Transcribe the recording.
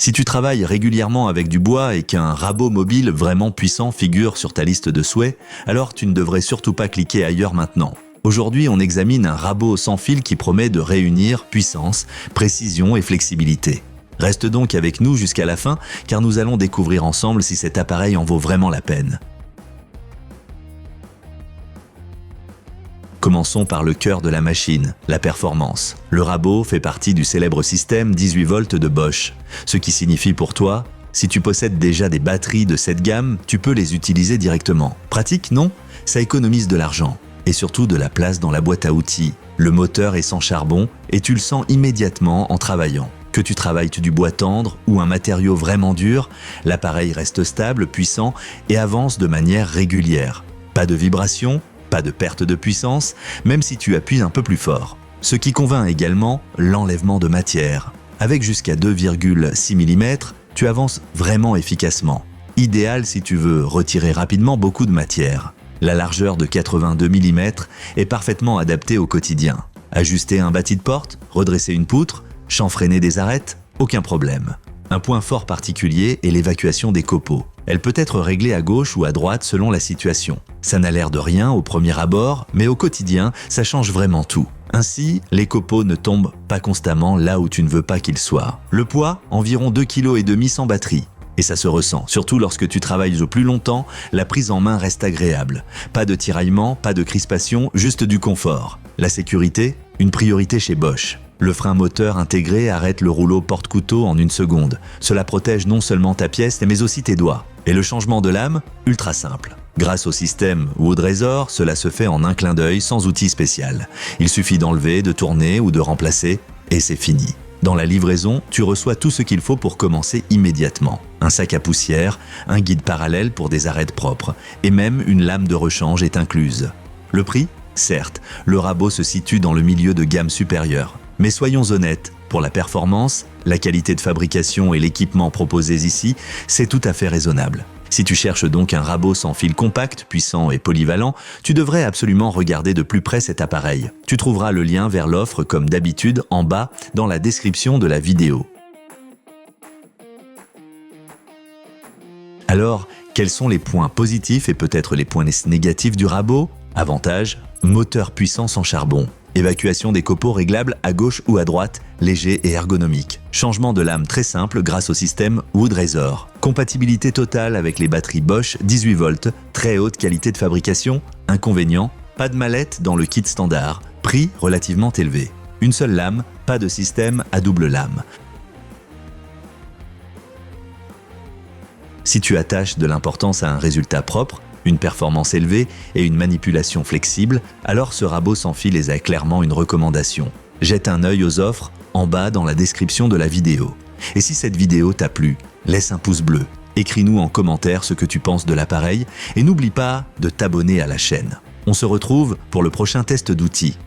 Si tu travailles régulièrement avec du bois et qu'un rabot mobile vraiment puissant figure sur ta liste de souhaits, alors tu ne devrais surtout pas cliquer ailleurs maintenant. Aujourd'hui, on examine un rabot sans fil qui promet de réunir puissance, précision et flexibilité. Reste donc avec nous jusqu'à la fin, car nous allons découvrir ensemble si cet appareil en vaut vraiment la peine. Commençons par le cœur de la machine, la performance. Le rabot fait partie du célèbre système 18 volts de Bosch, ce qui signifie pour toi, si tu possèdes déjà des batteries de cette gamme, tu peux les utiliser directement. Pratique, non? Ça économise de l'argent et surtout de la place dans la boîte à outils. Le moteur est sans charbon et tu le sens immédiatement en travaillant. Que tu travailles du bois tendre ou un matériau vraiment dur, l'appareil reste stable, puissant et avance de manière régulière. Pas de vibration, pas de perte de puissance, même si tu appuies un peu plus fort. Ce qui convainc également, l'enlèvement de matière. Avec jusqu'à 2,6 mm, tu avances vraiment efficacement. Idéal si tu veux retirer rapidement beaucoup de matière. La largeur de 82 mm est parfaitement adaptée au quotidien. Ajuster un bâti de porte, redresser une poutre, chanfreiner des arêtes, aucun problème. Un point fort particulier est l'évacuation des copeaux. Elle peut être réglée à gauche ou à droite selon la situation. Ça n'a l'air de rien au premier abord, mais au quotidien, ça change vraiment tout. Ainsi, les copeaux ne tombent pas constamment là où tu ne veux pas qu'ils soient. Le poids, environ 2,5 kg sans batterie. Et ça se ressent, surtout lorsque tu travailles au plus longtemps, la prise en main reste agréable. Pas de tiraillement, pas de crispation, juste du confort. La sécurité, une priorité chez Bosch. Le frein moteur intégré arrête le rouleau porte-couteau en 1 seconde. Cela protège non seulement ta pièce, mais aussi tes doigts. Et le changement de lame, ultra simple. Grâce au système Wood Razor, cela se fait en un clin d'œil sans outil spécial. Il suffit d'enlever, de tourner ou de remplacer, et c'est fini. Dans la livraison, tu reçois tout ce qu'il faut pour commencer immédiatement. Un sac à poussière, un guide parallèle pour des arêtes propres, et même une lame de rechange est incluse. Le prix ? Certes, le rabot se situe dans le milieu de gamme supérieure. Mais soyons honnêtes, pour la performance, la qualité de fabrication et l'équipement proposés ici, c'est tout à fait raisonnable. Si tu cherches donc un rabot sans fil compact, puissant et polyvalent, tu devrais absolument regarder de plus près cet appareil. Tu trouveras le lien vers l'offre comme d'habitude en bas dans la description de la vidéo. Alors, quels sont les points positifs et peut-être les points négatifs du rabot? Avantages, moteur puissant sans charbon. Évacuation des copeaux réglable à gauche ou à droite, léger et ergonomique. Changement de lame très simple grâce au système Wood Razor. Compatibilité totale avec les batteries Bosch 18 volts, très haute qualité de fabrication. Inconvénient, pas de mallette dans le kit standard, prix relativement élevé. Une seule lame, pas de système à double lame. Si tu attaches de l'importance à un résultat propre, une performance élevée et une manipulation flexible, alors ce rabot sans fil est clairement une recommandation. Jette un œil aux offres en bas dans la description de la vidéo. Et si cette vidéo t'a plu, laisse un pouce bleu, écris-nous en commentaire ce que tu penses de l'appareil et n'oublie pas de t'abonner à la chaîne. On se retrouve pour le prochain test d'outils.